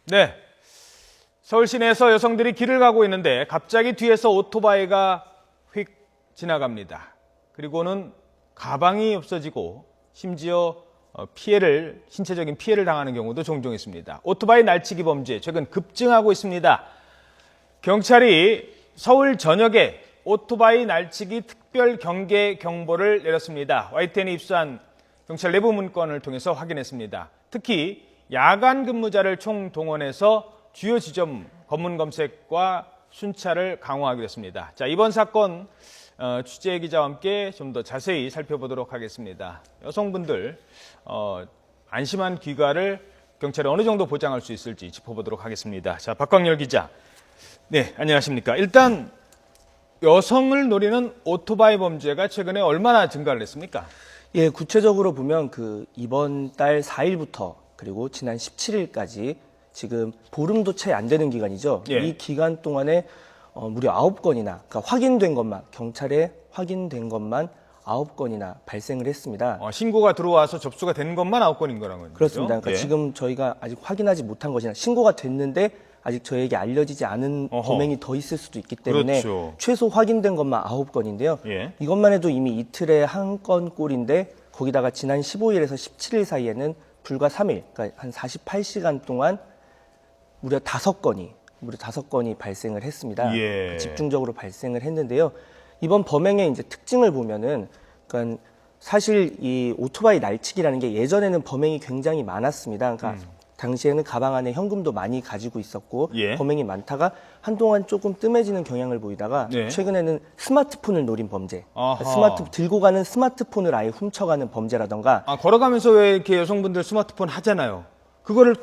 네, 서울 시내에서 여성들이 길을 가고 있는데 갑자기 뒤에서 오토바이가 휙 지나갑니다. 그리고는 가방이 없어지고 심지어 신체적인 피해를 당하는 경우도 종종 있습니다. 오토바이 날치기 범죄 최근 급증하고 있습니다. 경찰이 서울 전역에 오토바이 날치기 특별 경계 경보를 내렸습니다. YTN이 입수한 경찰 내부 문건을 통해서 확인했습니다. 특히 야간 근무자를 총동원해서 주요 지점 검문 검색과 순찰을 강화하기로 했습니다. 자, 이번 사건 취재 기자와 함께 좀 더 자세히 살펴보도록 하겠습니다. 여성분들 안심한 귀가를 경찰이 어느 정도 보장할 수 있을지 짚어보도록 하겠습니다. 자, 박광열 기자. 네, 안녕하십니까. 일단 여성을 노리는 오토바이 범죄가 최근에 얼마나 증가를 했습니까? 예, 구체적으로 보면 이번 달 4일부터 그리고 지난 17일까지 지금 보름도 채 안 되는 기간이죠. 예. 이 기간 동안에 무려 9건이나, 그러니까 확인된 것만, 경찰에 확인된 것만 9건이나 발생을 했습니다. 신고가 들어와서 접수가 된 것만 9건인 거란 거죠? 그렇습니다. 그러니까 예. 지금 저희가 아직 확인하지 못한 것이나 신고가 됐는데 아직 저에게 알려지지 않은 범행이 더 있을 수도 있기 때문에 그렇죠. 최소 확인된 것만 9건인데요. 예. 이것만 해도 이미 이틀에 한 건꼴인데 거기다가 지난 15일에서 17일 사이에는 불과 3일, 그러니까 한 48시간 동안 무려 5건이 발생을 했습니다. 예. 집중적으로 발생을 했는데요. 이번 범행의 이제 특징을 보면은, 그러니까 사실 이 오토바이 날치기라는 게 예전에는 범행이 굉장히 많았습니다. 그러니까 당시에는 가방 안에 현금도 많이 가지고 있었고 예. 범행이 많다가 한동안 조금 뜸해지는 경향을 보이다가 네. 최근에는 스마트폰을 노린 범죄, 아하. 들고 가는 스마트폰을 아예 훔쳐가는 범죄라던가 걸어가면서 왜 이렇게 여성분들 스마트폰 하잖아요. 그거를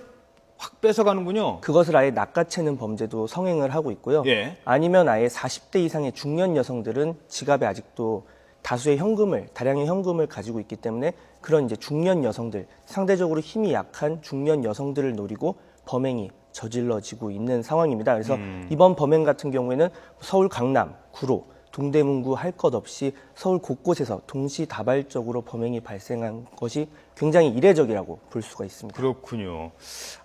확 뺏어가는군요. 그것을 아예 낚아채는 범죄도 성행을 하고 있고요. 예. 아니면 아예 40대 이상의 중년 여성들은 지갑에 아직도 다량의 현금을 가지고 있기 때문에 그런 이제 중년 여성들, 상대적으로 힘이 약한 중년 여성들을 노리고 범행이 저질러지고 있는 상황입니다. 그래서 이번 범행 같은 경우에는 서울 강남, 구로, 동대문구 할 것 없이 서울 곳곳에서 동시다발적으로 범행이 발생한 것이 굉장히 이례적이라고 볼 수가 있습니다. 그렇군요.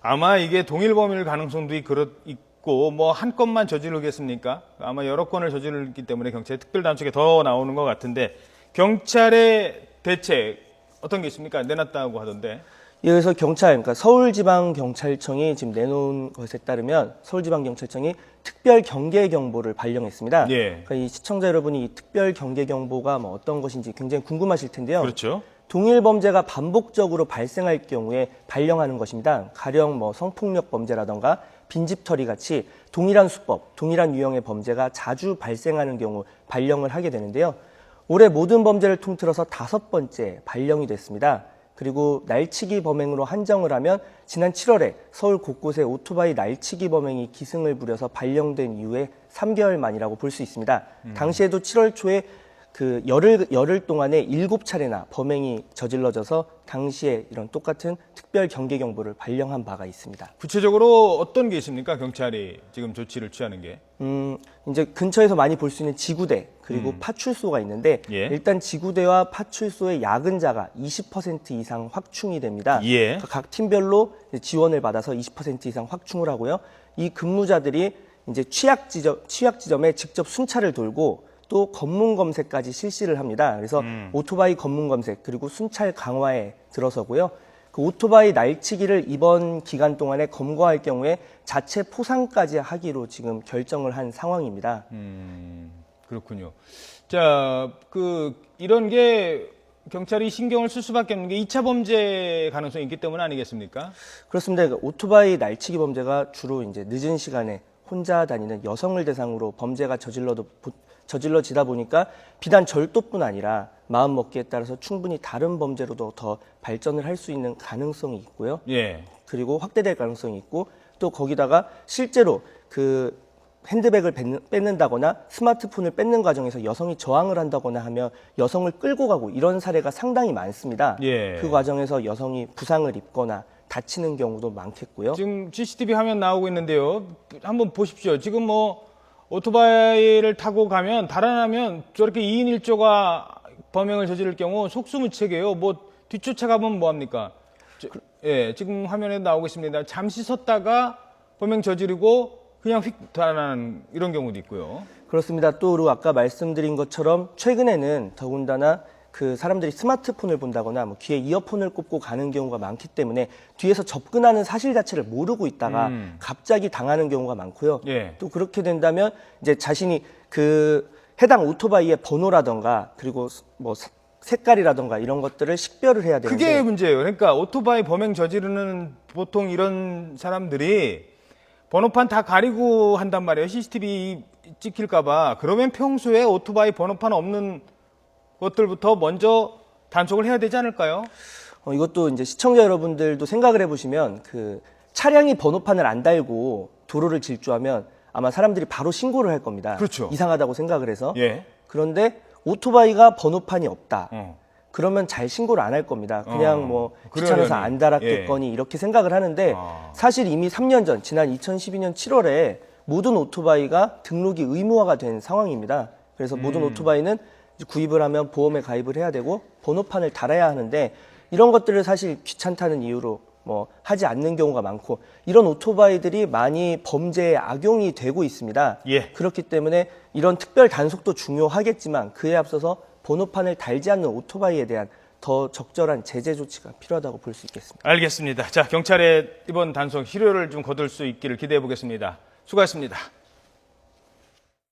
아마 이게 동일 범일 가능성도 있고 뭐 한 건만 저지르겠습니까? 아마 여러 건을 저지르기 때문에 경찰 특별단속에 더 나오는 것 같은데 경찰의 대책 어떤 게 있습니까? 내놨다고 하던데. 예, 그래서 그러니까 서울지방경찰청이 지금 내놓은 것에 따르면 서울지방경찰청이 특별 경계 경보를 발령했습니다. 예. 그러니까 이 시청자 여러분이 이 특별 경계 경보가 뭐 어떤 것인지 굉장히 궁금하실 텐데요. 그렇죠. 동일 범죄가 반복적으로 발생할 경우에 발령하는 것입니다. 가령 뭐 성폭력 범죄라던가 빈집털이 같이 동일한 수법, 동일한 유형의 범죄가 자주 발생하는 경우 발령을 하게 되는데요. 올해 모든 범죄를 통틀어서 5번째 발령이 됐습니다. 그리고 날치기 범행으로 한정을 하면 지난 7월에 서울 곳곳에 오토바이 날치기 범행이 기승을 부려서 발령된 이후에 3개월 만이라고 볼 수 있습니다. 당시에도 7월 초에 열흘 동안에 7차례나 범행이 저질러져서 당시에 이런 똑같은 특별 경계 경보를 발령한 바가 있습니다. 구체적으로 어떤 게 있습니까? 경찰이 지금 조치를 취하는 게. 이제 근처에서 많이 볼 수 있는 지구대 그리고 파출소가 있는데 예. 일단 지구대와 파출소의 야근자가 20% 이상 확충이 됩니다. 예. 그러니까 각 팀별로 지원을 받아서 20% 이상 확충을 하고요. 이 근무자들이 이제 취약 지점에 직접 순찰을 돌고 또 검문 검색까지 실시를 합니다. 그래서 오토바이 검문 검색 그리고 순찰 강화에 들어서고요. 그 오토바이 날치기를 이번 기간 동안에 검거할 경우에 자체 포상까지 하기로 지금 결정을 한 상황입니다. 그렇군요. 자, 이런 게 경찰이 신경을 쓸 수밖에 없는 게 2차 범죄 가능성이 있기 때문 아니겠습니까? 그렇습니다. 그러니까 오토바이 날치기 범죄가 주로 이제 늦은 시간에 혼자 다니는 여성을 대상으로 범죄가 저질러지다 보니까 비단 절도뿐 아니라 마음먹기에 따라서 충분히 다른 범죄로도 더 발전을 할 수 있는 가능성이 있고요. 예. 그리고 확대될 가능성이 있고 또 거기다가 실제로 핸드백을 뺏는다거나 스마트폰을 뺏는 과정에서 여성이 저항을 한다거나 하면 여성을 끌고 가고 이런 사례가 상당히 많습니다. 예. 그 과정에서 여성이 부상을 입거나 다치는 경우도 많겠고요. 지금 CCTV 화면 나오고 있는데요. 한번 보십시오. 지금 뭐 오토바이를 타고 가면 달아나면 저렇게 2인 1조가 범행을 저지를 경우 속수무책이에요. 뭐 뒤쫓아가면 뭐합니까? 예, 지금 화면에 나오고 있습니다. 잠시 섰다가 범행 저지르고 그냥 휙 달아나는 이런 경우도 있고요. 그렇습니다. 또 그리고 아까 말씀드린 것처럼 최근에는 더군다나 그 사람들이 스마트폰을 본다거나 뭐 귀에 이어폰을 꼽고 가는 경우가 많기 때문에 뒤에서 접근하는 사실 자체를 모르고 있다가 갑자기 당하는 경우가 많고요. 예. 또 그렇게 된다면 이제 자신이 그 해당 오토바이의 번호라던가 그리고 뭐 색깔이라던가 이런 것들을 식별을 해야 되는데 그게 문제예요. 그러니까 오토바이 범행 저지르는 보통 이런 사람들이 번호판 다 가리고 한단 말이에요. CCTV 찍힐까봐. 그러면 평소에 오토바이 번호판 없는 것들부터 먼저 단속을 해야 되지 않을까요? 이것도 이제 시청자 여러분들도 생각을 해보시면 그 차량이 번호판을 안 달고 도로를 질주하면 아마 사람들이 바로 신고를 할 겁니다. 그렇죠. 이상하다고 생각을 해서. 예. 그런데 오토바이가 번호판이 없다. 어. 그러면 잘 신고를 안 할 겁니다. 그냥 뭐 그러려니. 귀찮아서 안 달았겠거니 이렇게 생각을 하는데 사실 이미 3년 전, 지난 2012년 7월에 모든 오토바이가 등록이 의무화가 된 상황입니다. 그래서 모든 오토바이는 이제 구입을 하면 보험에 가입을 해야 되고 번호판을 달아야 하는데 이런 것들을 사실 귀찮다는 이유로 뭐 하지 않는 경우가 많고 이런 오토바이들이 많이 범죄에 악용이 되고 있습니다. 예. 그렇기 때문에 이런 특별 단속도 중요하겠지만 그에 앞서서 번호판을 달지 않는 오토바이에 대한 더 적절한 제재 조치가 필요하다고 볼 수 있겠습니다. 알겠습니다. 자, 경찰의 이번 단속 실효를 좀 거둘 수 있기를 기대해 보겠습니다. 수고하셨습니다.